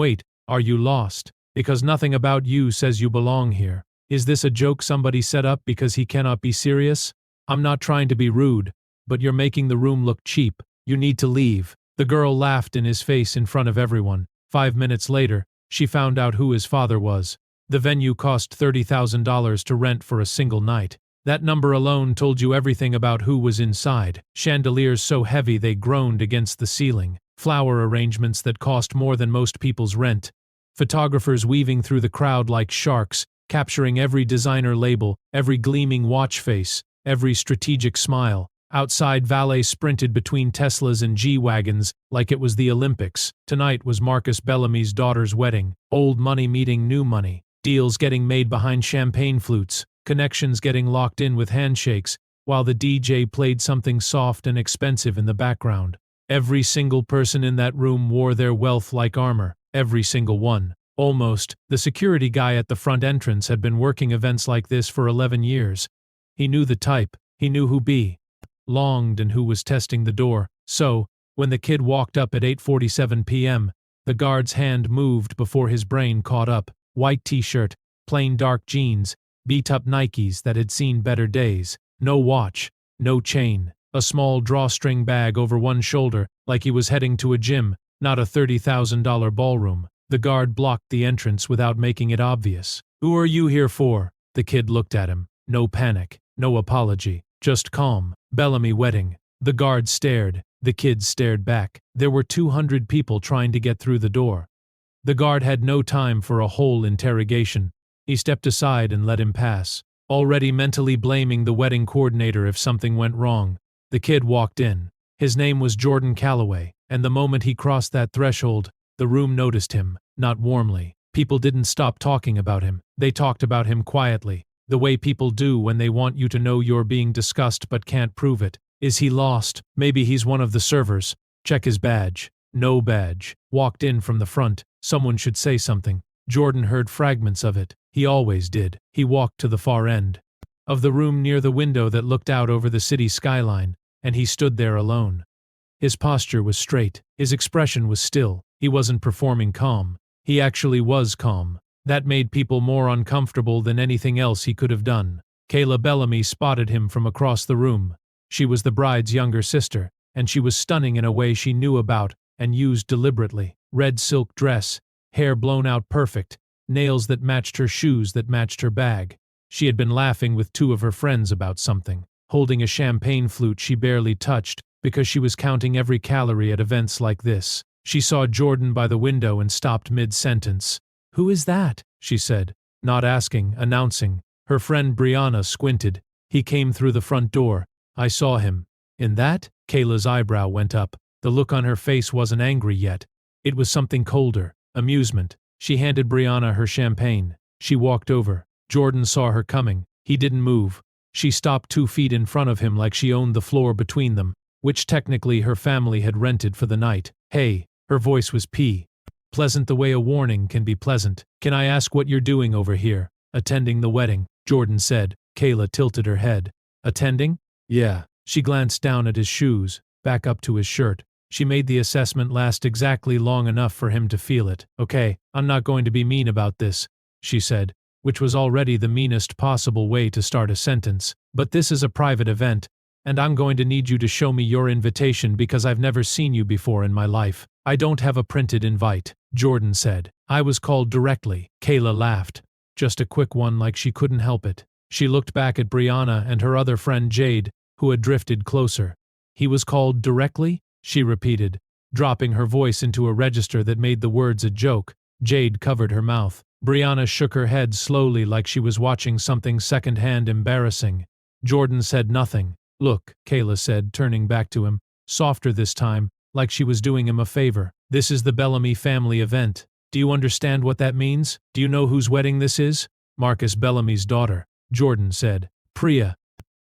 Wait, are you lost? Because nothing about you says you belong here. Is this a joke somebody set up because he cannot be serious? I'm not trying to be rude, but you're making the room look cheap. You need to leave." The girl laughed in his face in front of everyone. 5 minutes later, she found out who his father was. The venue cost $30,000 to rent for a single night. That number alone told you everything about who was inside. Chandeliers so heavy they groaned against the ceiling. Flower arrangements that cost more than most people's rent. Photographers weaving through the crowd like sharks, capturing every designer label, every gleaming watch face, every strategic smile. Outside, valets sprinted between Teslas and G-Wagons like it was the Olympics. Tonight was Marcus Bellamy's daughter's wedding. Old money meeting new money. Deals getting made behind champagne flutes. Connections getting locked in with handshakes, while the DJ played something soft and expensive in the background. Every single person in that room wore their wealth like armor. Every single one. Almost. The security guy at the front entrance had been working events like this for 11 years. He knew the type. He knew who belonged and who was testing the door. So, when the kid walked up at 8:47 p.m., the guard's hand moved before his brain caught up. White t-shirt, plain dark jeans, beat-up Nikes that had seen better days. No watch, no chain, a small drawstring bag over one shoulder like he was heading to a gym, not a $30,000 ballroom. The guard blocked the entrance without making it obvious. "Who are you here for?" The kid looked at him. No panic, no apology, just calm. "Bellamy wedding." The guard stared. The kid stared back. There were 200 people trying to get through the door. The guard had no time for a whole interrogation. He stepped aside and let him pass, already mentally blaming the wedding coordinator if something went wrong. The kid walked in. His name was Jordan Calloway, and the moment he crossed that threshold, the room noticed him, not warmly. People didn't stop talking about him. They talked about him quietly, the way people do when they want you to know you're being discussed but can't prove it. Is he lost? Maybe he's one of the servers. Check his badge. No badge. Walked in from the front. Someone should say something. Jordan heard fragments of it. He always did. He walked to the far end of the room near the window that looked out over the city skyline, and he stood there alone. His posture was straight. His expression was still. He wasn't performing calm. He actually was calm. That made people more uncomfortable than anything else he could have done. Kayla Bellamy spotted him from across the room. She was the bride's younger sister, and she was stunning in a way she knew about and used deliberately. Red silk dress, hair blown out perfect, nails that matched her shoes that matched her bag. She had been laughing with two of her friends about something, holding a champagne flute she barely touched because she was counting every calorie at events like this. She saw Jordan by the window and stopped mid-sentence. "Who is that?" she said, not asking, announcing. Her friend Brianna squinted. "He came through the front door. I saw him." "In that?" Kayla's eyebrow went up. The look on her face wasn't angry yet. It was something colder, amusement. She handed Brianna her champagne. She walked over. Jordan saw her coming. He didn't move. She stopped 2 feet in front of him like she owned the floor between them, which technically her family had rented for the night. "Hey," her voice was pleasant the way a warning can be pleasant. "Can I ask what you're doing over here?" "Attending the wedding," Jordan said. Kayla tilted her head. "Attending?" "Yeah." She glanced down at his shoes, back up to his shirt. She made the assessment last exactly long enough for him to feel it. "Okay, I'm not going to be mean about this," she said, which was already the meanest possible way to start a sentence. "But this is a private event, and I'm going to need you to show me your invitation because I've never seen you before in my life." "I don't have a printed invite," Jordan said. "I was called directly." Kayla laughed. Just a quick one like she couldn't help it. She looked back at Brianna and her other friend Jade, who had drifted closer. "He was called directly?" she repeated, dropping her voice into a register that made the words a joke. Jade covered her mouth. Brianna shook her head slowly like she was watching something second-hand embarrassing. Jordan said nothing. "Look," Kayla said, turning back to him, softer this time, like she was doing him a favor. "This is the Bellamy family event. Do you understand what that means? Do you know whose wedding this is?" "Marcus Bellamy's daughter," Jordan said. "Priya.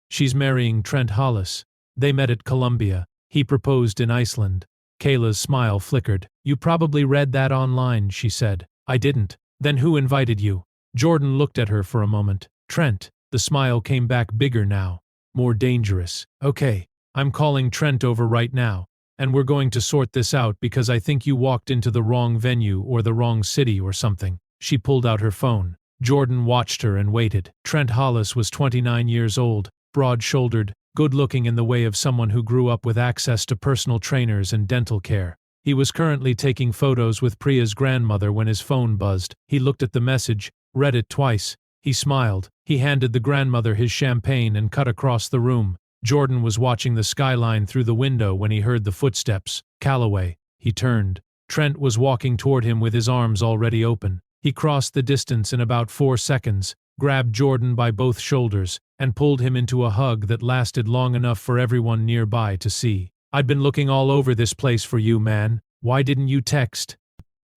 She's marrying Trent Hollis. They met at Columbia. He proposed in Iceland." Kayla's smile flickered. "You probably read that online," she said. "I didn't." "Then who invited you?" Jordan looked at her for a moment. "Trent." The smile came back bigger now, more dangerous. "Okay, I'm calling Trent over right now. And we're going to sort this out because I think you walked into the wrong venue or the wrong city or something." She pulled out her phone. Jordan watched her and waited. Trent Hollis was 29 years old, broad-shouldered, good-looking in the way of someone who grew up with access to personal trainers and dental care. He was currently taking photos with Priya's grandmother when his phone buzzed. He looked at the message, read it twice. He smiled. He handed the grandmother his champagne and cut across the room. Jordan was watching the skyline through the window when he heard the footsteps. Calloway. He turned. Trent was walking toward him with his arms already open. He crossed the distance in about 4 seconds, grabbed Jordan by both shoulders, and pulled him into a hug that lasted long enough for everyone nearby to see. "I'd been looking all over this place for you, man. Why didn't you text?"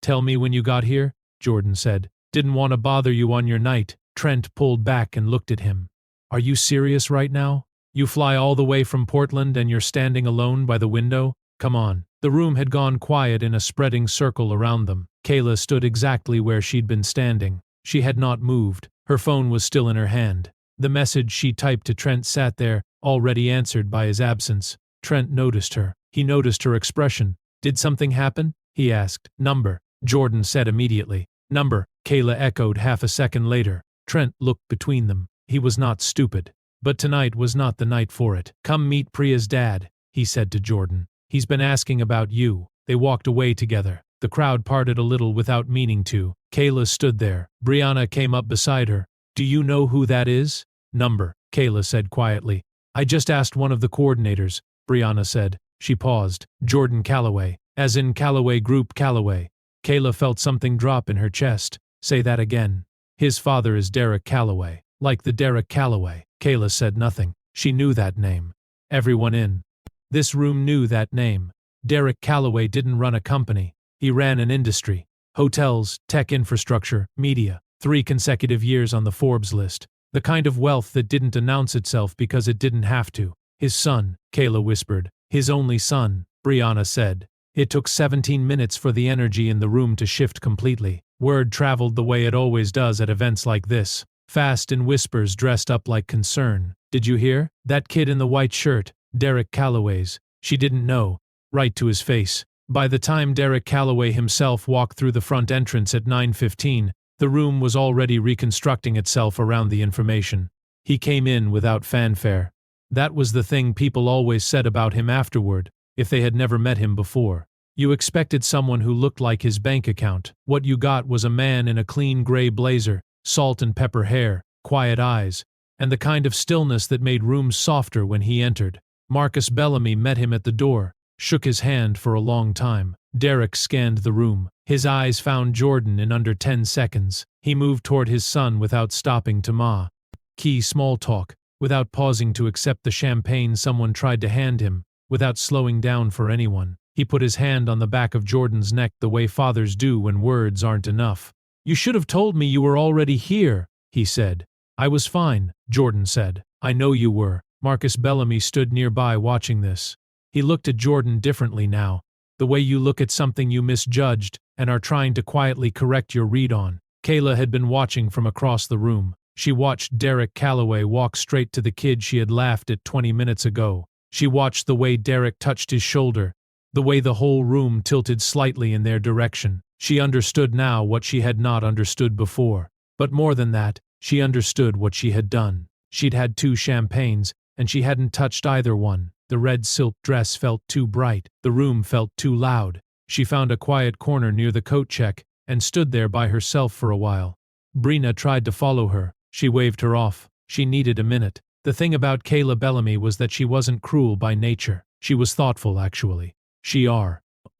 "Tell me when you got here," Jordan said. "Didn't want to bother you on your night." Trent pulled back and looked at him. "Are you serious right now? You fly all the way from Portland and you're standing alone by the window? Come on." The room had gone quiet in a spreading circle around them. Kayla stood exactly where she'd been standing. She had not moved. Her phone was still in her hand. The message she typed to Trent sat there, already answered by his absence. Trent noticed her. He noticed her expression. "Did something happen?" he asked. "Number," Jordan said immediately. "Number," Kayla echoed half a second later. Trent looked between them. He was not stupid. But tonight was not the night for it. "Come meet Priya's dad," he said to Jordan. "He's been asking about you." They walked away together. The crowd parted a little without meaning to. Kayla stood there. Brianna came up beside her. "Do you know who that is?" "Number," Kayla said quietly. "I just asked one of the coordinators," Brianna said. She paused. "Jordan Calloway. As in Calloway Group Calloway." Kayla felt something drop in her chest. "Say that again." "His father is Derek Calloway." "Like the Derek Calloway." Kayla said nothing. She knew that name. Everyone in this room knew that name. Derek Calloway didn't run a company. He ran an industry. Hotels, tech infrastructure, media. 3 consecutive years on the Forbes list. The kind of wealth that didn't announce itself because it didn't have to. "His son," Kayla whispered. "His only son," Brianna said. It took 17 minutes for the energy in the room to shift completely. Word traveled the way it always does at events like this. Fast in whispers dressed up like concern. "Did you hear? That kid in the white shirt, Derek Calloway's." She didn't know. Right to his face. By the time Derek Calloway himself walked through the front entrance at 9:15, the room was already reconstructing itself around the information. He came in without fanfare. That was the thing people always said about him afterward, if they had never met him before. You expected someone who looked like his bank account. What you got was a man in a clean gray blazer, salt and pepper hair, quiet eyes, and the kind of stillness that made rooms softer when he entered. Marcus Bellamy met him at the door, shook his hand for a long time. Derek scanned the room. His eyes found Jordan in under 10 seconds. He moved toward his son without stopping to ma. Key small talk, without pausing to accept the champagne someone tried to hand him, without slowing down for anyone. He put his hand on the back of Jordan's neck the way fathers do when words aren't enough. "You should have told me you were already here," he said. "I was fine," Jordan said. "I know you were." Marcus Bellamy stood nearby watching this. He looked at Jordan differently now, the way you look at something you misjudged and are trying to quietly correct your read on. Kayla had been watching from across the room. She watched Derek Calloway walk straight to the kid she had laughed at 20 minutes ago. She watched the way Derek touched his shoulder, the way the whole room tilted slightly in their direction. She understood now what she had not understood before. But more than that, she understood what she had done. She'd had 2 champagnes, and she hadn't touched either one. The red silk dress felt too bright. The room felt too loud. She found a quiet corner near the coat check, and stood there by herself for a while. Brina tried to follow her. She waved her off. She needed a minute. The thing about Kayla Bellamy was that she wasn't cruel by nature. She was thoughtful, actually.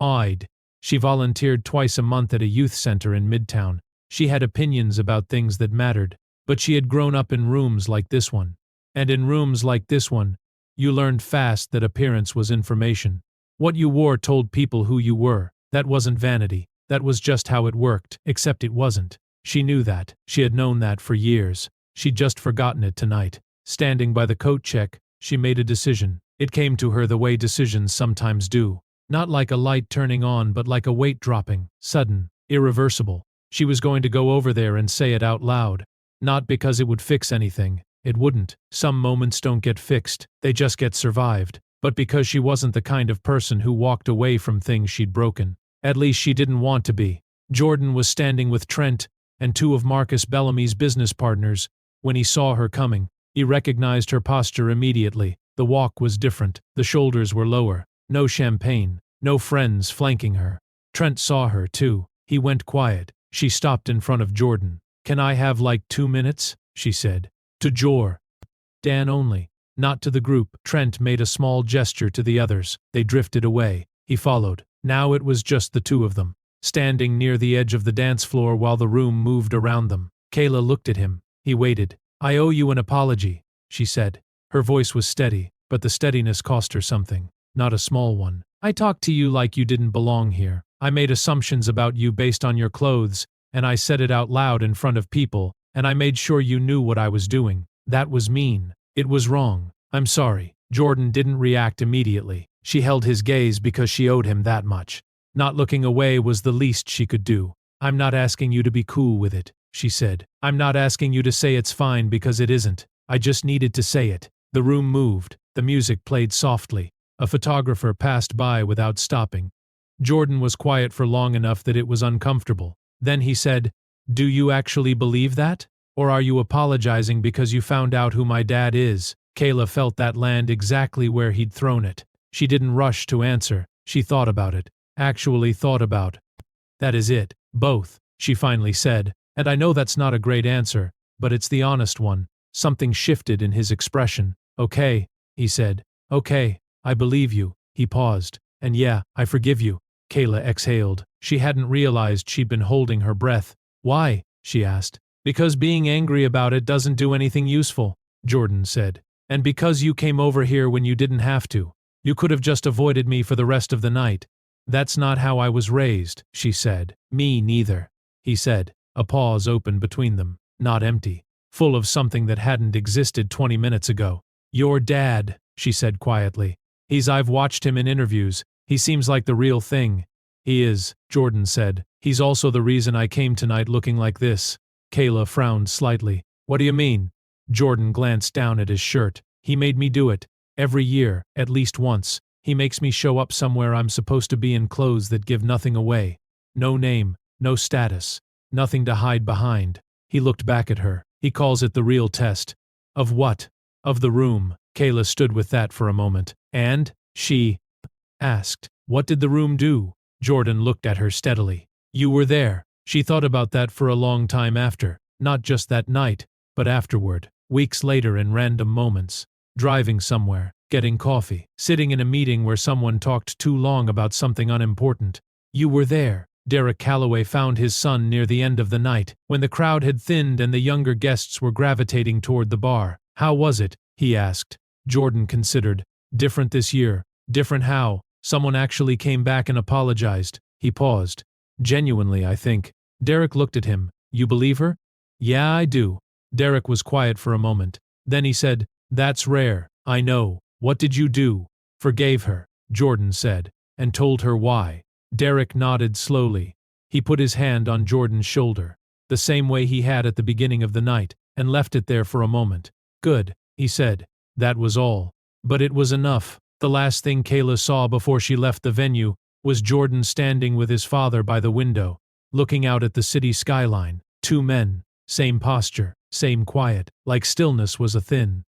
Eyed. She volunteered twice a month at a youth center in Midtown. She had opinions about things that mattered, but she had grown up in rooms like this one. And in rooms like this one, you learned fast that appearance was information. What you wore told people who you were. That wasn't vanity. That was just how it worked, except it wasn't. She knew that. She had known that for years. She'd just forgotten it tonight. Standing by the coat check, she made a decision. It came to her the way decisions sometimes do. Not like a light turning on, but like a weight dropping, sudden, irreversible. She was going to go over there and say it out loud. Not because it would fix anything. It wouldn't. Some moments don't get fixed, they just get survived. but because she wasn't the kind of person who walked away from things she'd broken. At least she didn't want to be. Jordan was standing with Trent and two of Marcus Bellamy's business partners. When he saw her coming, he recognized her posture immediately. The walk was different, the shoulders were lower, no champagne, no friends flanking her. Trent saw her too. He went quiet. She stopped in front of Jordan. "Can I have like 2 minutes?" she said. "To Dan only. Not to the group." Trent made a small gesture to the others. They drifted away. He followed. Now it was just the two of them, standing near the edge of the dance floor while the room moved around them. Kayla looked at him. He waited. "I owe you an apology," she said. Her voice was steady, but the steadiness cost her something. Not a small one. "I talked to you like you didn't belong here. I made assumptions about you based on your clothes, and I said it out loud in front of people, and I made sure you knew what I was doing. That was mean. It was wrong. I'm sorry." Jordan didn't react immediately. She held his gaze because she owed him that much. Not looking away was the least she could do. "I'm not asking you to be cool with it," she said. "I'm not asking you to say it's fine because it isn't. I just needed to say it." The room moved. The music played softly. A photographer passed by without stopping. Jordan was quiet for long enough that it was uncomfortable. Then he said, "Do you actually believe that? Or are you apologizing because you found out who my dad is?" Kayla felt that land exactly where he'd thrown it. She didn't rush to answer. She thought about it. Actually thought about. "That is it. Both," she finally said. "And I know that's not a great answer, but it's the honest one." Something shifted in his expression. "Okay," he said. "Okay, I believe you." He paused. "And yeah, I forgive you." Kayla exhaled. She hadn't realized she'd been holding her breath. "Why?" she asked. "Because being angry about it doesn't do anything useful," Jordan said. "And because you came over here when you didn't have to. You could have just avoided me for the rest of the night." "That's not how I was raised," she said. "Me neither," he said. A pause opened between them. Not empty. Full of something that hadn't existed 20 minutes ago. "Your dad," she said quietly. I've watched him in interviews. He seems like the real thing." "He is," Jordan said. "He's also the reason I came tonight looking like this." Kayla frowned slightly. "What do you mean?" Jordan glanced down at his shirt. "He made me do it. Every year, at least once. He makes me show up somewhere I'm supposed to be in clothes that give nothing away. No name, no status, nothing to hide behind." He looked back at her. "He calls it the real test." "Of what?" "Of the room." Kayla stood with that for a moment. "And?" she asked. "What did the room do?" Jordan looked at her steadily. "You were there." She thought about that for a long time after. Not just that night, but afterward. Weeks later in random moments. Driving somewhere, getting coffee, sitting in a meeting where someone talked too long about something unimportant. "You were there." Derek Calloway found his son near the end of the night, when the crowd had thinned and the younger guests were gravitating toward the bar. "How was it?" he asked. Jordan considered. "Different this year." "Different how?" "Someone actually came back and apologized." He paused. "Genuinely, I think." Derek looked at him. "You believe her?" "Yeah, I do." Derek was quiet for a moment. Then he said, "That's rare." "I know. What did you do?" "Forgave her," Jordan said. "And told her why." Derek nodded slowly. He put his hand on Jordan's shoulder, the same way he had at the beginning of the night, and left it there for a moment. "Good," he said. That was all. But it was enough. The last thing Kayla saw before she left the venue was Jordan standing with his father by the window, looking out at the city skyline. Two men, same posture, same quiet, like stillness was a thing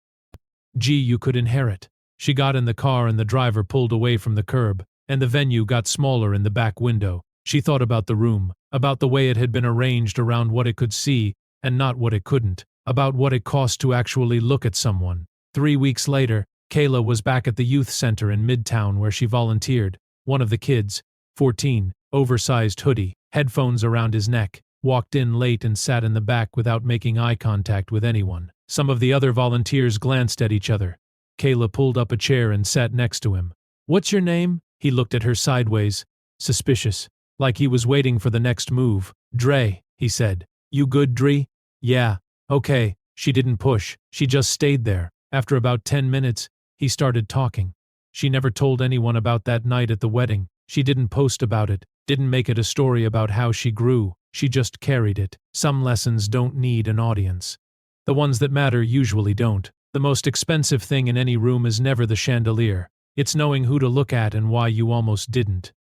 you could inherit. She got in the car and the driver pulled away from the curb, and the venue got smaller in the back window. She thought about the room, about the way it had been arranged around what it could see and not what it couldn't, about what it cost to actually look at someone. 3 weeks later, Kayla was back at the youth center in Midtown where she volunteered. One of the kids, 14, oversized hoodie, headphones around his neck, walked in late and sat in the back without making eye contact with anyone. Some of the other volunteers glanced at each other. Kayla pulled up a chair and sat next to him. "What's your name?" He looked at her sideways, suspicious, like he was waiting for the next move. "Dre," he said. "You good, Dre?" "Yeah." "Okay." She didn't push. She just stayed there. After about 10 minutes, he started talking. She never told anyone about that night at the wedding. She didn't post about it, didn't make it a story about how she grew. She just carried it. Some lessons don't need an audience. The ones that matter usually don't. The most expensive thing in any room is never the chandelier. It's knowing who to look at and why you almost didn't.